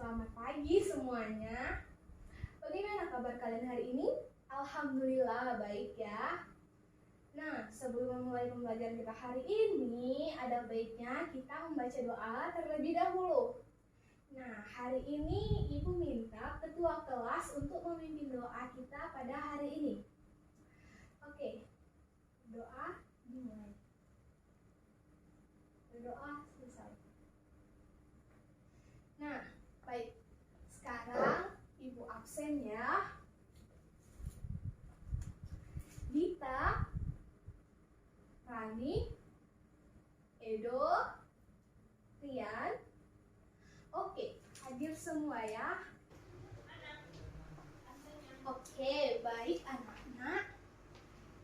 Selamat pagi semuanya. Bagaimana kabar kalian hari ini? Alhamdulillah baik ya. Nah, sebelum memulai pembelajaran kita hari ini, ada baiknya kita membaca doa terlebih dahulu. Nah, hari ini Ibu minta ketua kelas untuk memimpin doa kita pada hari ini. Oke, doa dimulai. Berdoa selesai. Nah, baik. Sekarang Ibu absen ya. Dita, Rani, Edo, Rian. Oke, hadir semua ya. Oke, baik anak-anak.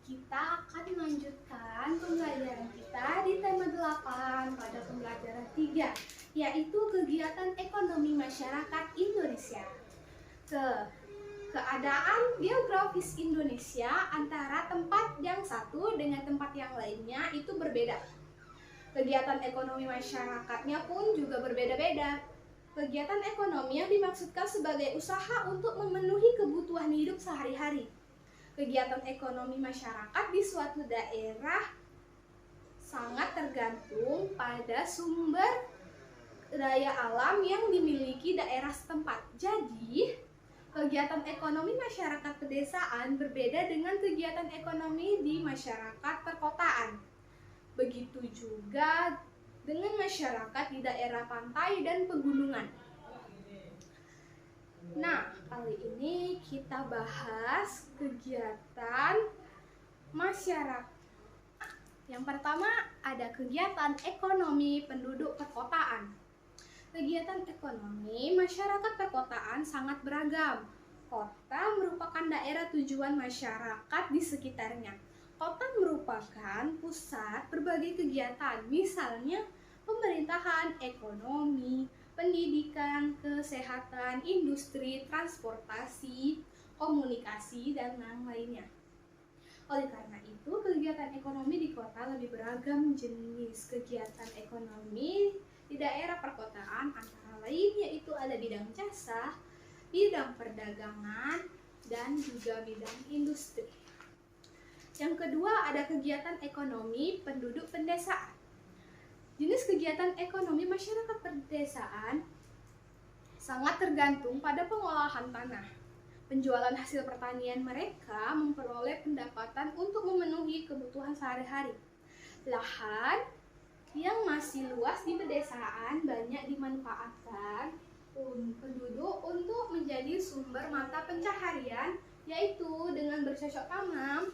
Kita akan melanjutkan pembelajaran kita di tema 8 pada pembelajaran 3, yaitu kegiatan ekonomi masyarakat Indonesia. Keadaan geografis Indonesia antara tempat yang satu dengan tempat yang lainnya itu berbeda. Kegiatan ekonomi masyarakatnya pun juga berbeda-beda. Kegiatan ekonomi yang dimaksudkan sebagai usaha untuk memenuhi kebutuhan hidup sehari-hari. Kegiatan ekonomi masyarakat di suatu daerah sangat tergantung pada sumber daya alam yang dimiliki daerah setempat. Jadi, kegiatan ekonomi masyarakat pedesaan berbeda dengan kegiatan ekonomi di masyarakat perkotaan. Begitu juga dengan masyarakat di daerah pantai dan pegunungan. Nah, kali ini kita bahas kegiatan masyarakat. Yang pertama ada kegiatan ekonomi penduduk perkotaan. Kegiatan ekonomi masyarakat perkotaan sangat beragam. Kota merupakan daerah tujuan masyarakat di sekitarnya. Kota merupakan pusat berbagai kegiatan, misalnya pemerintahan, ekonomi, pendidikan, kesehatan, industri, transportasi, komunikasi, dan lain-lainnya. Oleh karena itu, kegiatan ekonomi di kota lebih beragam jenis. Kegiatan ekonomi di daerah perkotaan antara lain yaitu ada bidang jasa, bidang perdagangan, dan juga bidang industri. Yang kedua ada kegiatan ekonomi penduduk pedesaan. Jenis kegiatan ekonomi masyarakat pedesaan sangat tergantung pada pengolahan tanah. Penjualan hasil pertanian mereka memperoleh pendapatan untuk memenuhi kebutuhan sehari-hari. Lahan yang masih luas di pedesaan banyak dimanfaatkan penduduk untuk menjadi sumber mata pencaharian, yaitu dengan bercocok tanam,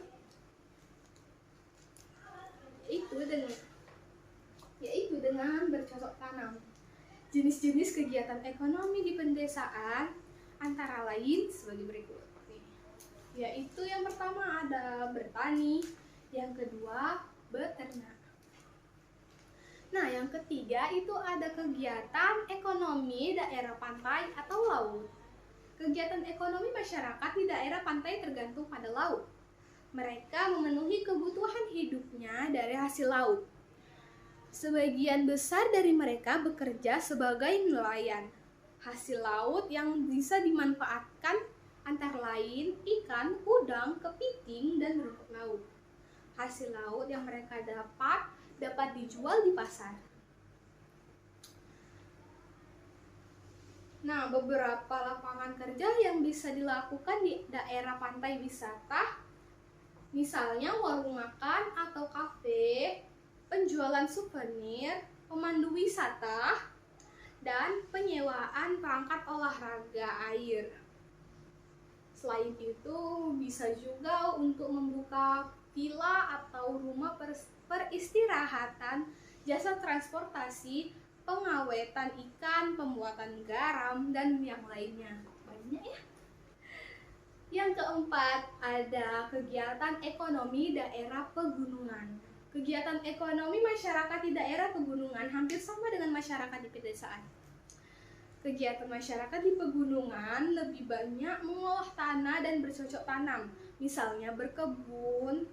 dengan bercocok tanam. Jenis-jenis kegiatan ekonomi di pedesaan antara lain sebagai berikut, yaitu yang pertama ada bertani, yang kedua beternak. Nah, yang ketiga itu ada kegiatan ekonomi daerah pantai atau laut. Kegiatan ekonomi masyarakat di daerah pantai tergantung pada laut. Mereka memenuhi kebutuhan hidupnya dari hasil laut. Sebagian besar dari mereka bekerja sebagai nelayan. Hasil laut yang bisa dimanfaatkan antara lain ikan, udang, kepiting, dan rumput laut. Hasil laut yang mereka dapat dijual di pasar. Nah, beberapa lapangan kerja yang bisa dilakukan di daerah pantai wisata, misalnya warung makan atau kafe, penjualan souvenir, pemandu wisata, dan penyewaan perangkat olahraga air. Selain itu, bisa juga untuk membuka villa atau rumah peristirahatan, jasa transportasi, pengawetan ikan, pembuatan garam, dan yang lainnya. Banyak ya. Yang keempat, ada kegiatan ekonomi daerah pegunungan. Kegiatan ekonomi masyarakat di daerah pegunungan hampir sama dengan masyarakat di pedesaan. Kegiatan masyarakat di pegunungan lebih banyak mengolah tanah dan bercocok tanam, misalnya berkebun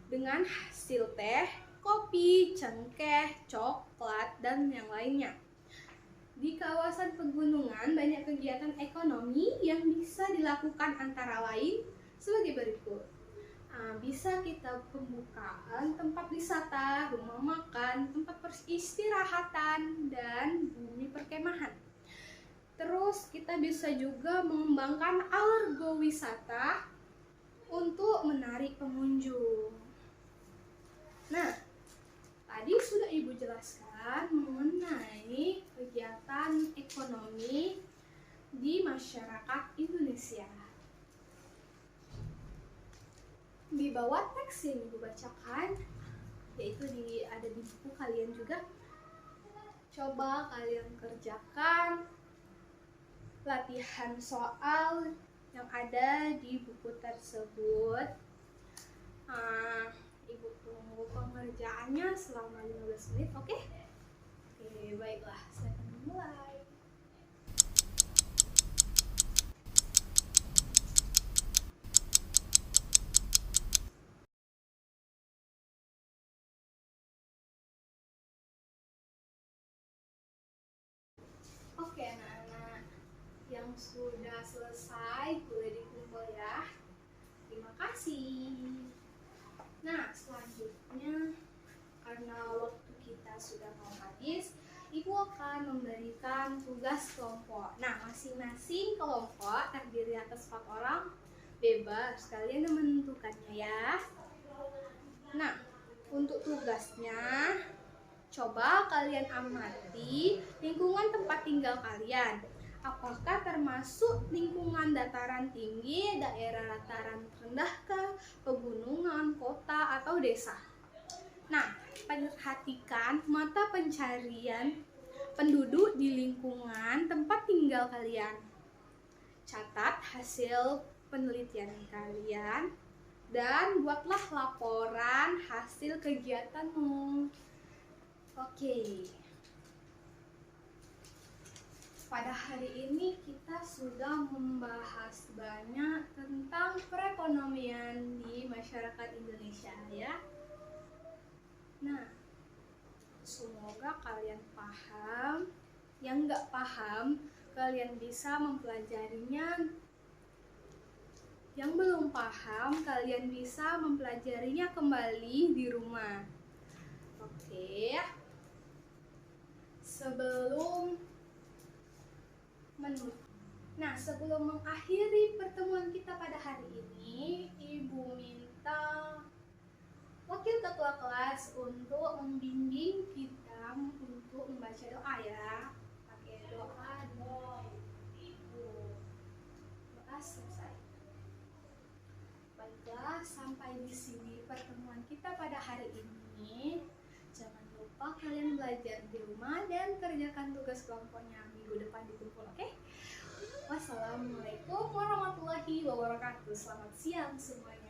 dengan hasil teh, kopi, cengkeh, coklat, dan yang lainnya. Di kawasan pegunungan banyak kegiatan ekonomi yang bisa dilakukan antara lain sebagai berikut. Bisa kita pembukaan tempat wisata, rumah makan, tempat peristirahatan, dan bumi perkemahan. Terus kita bisa juga mengembangkan agrowisata untuk menarik pengunjung. Nah, tadi sudah Ibu jelaskan mengenai kegiatan ekonomi di masyarakat Indonesia. Di bawah teks yang Ibu bacakan, yaitu ada di buku kalian juga, coba kalian kerjakan latihan soal yang ada di buku tersebut. Ibu tunggu pengerjaannya selama 15 menit, oke? Oke, baiklah, saya akan mulai. Oke, anak-anak yang sudah selesai boleh dikumpul ya. Terima kasih. Nah, selanjutnya karena waktu kita sudah mau habis, Ibu akan memberikan tugas kelompok. Nah, masing-masing kelompok terdiri atas 4 orang, bebas kalian yang menentukannya ya. Nah, untuk tugasnya, coba kalian amati lingkungan tempat tinggal kalian. Apakah termasuk lingkungan dataran tinggi, daerah dataran rendahkah, pegunungan, kota, atau desa? Nah, perhatikan mata pencarian penduduk di lingkungan tempat tinggal kalian. Catat hasil penelitian kalian dan buatlah laporan hasil kegiatanmu. Oke. Pada hari ini kita sudah membahas banyak tentang perekonomian di masyarakat Indonesia ya. Nah, semoga kalian paham. Yang nggak paham, kalian bisa mempelajarinya. Yang belum paham, kalian bisa mempelajarinya kembali di rumah. Oke. Sebelum mengakhiri pertemuan kita pada hari ini, Ibu minta wakil ketua kelas untuk membimbing kita untuk membaca doa ya. Pakai doa Ibu. Doa selesai. Baiklah, sampai di sini pertemuan kita pada hari ini. Jangan lupa kalian belajar di rumah dan kerjakan tugas kelompoknya minggu depan dikumpul, oke? Wassalamualaikum warahmatullahi wabarakatuh. Selamat siang semuanya.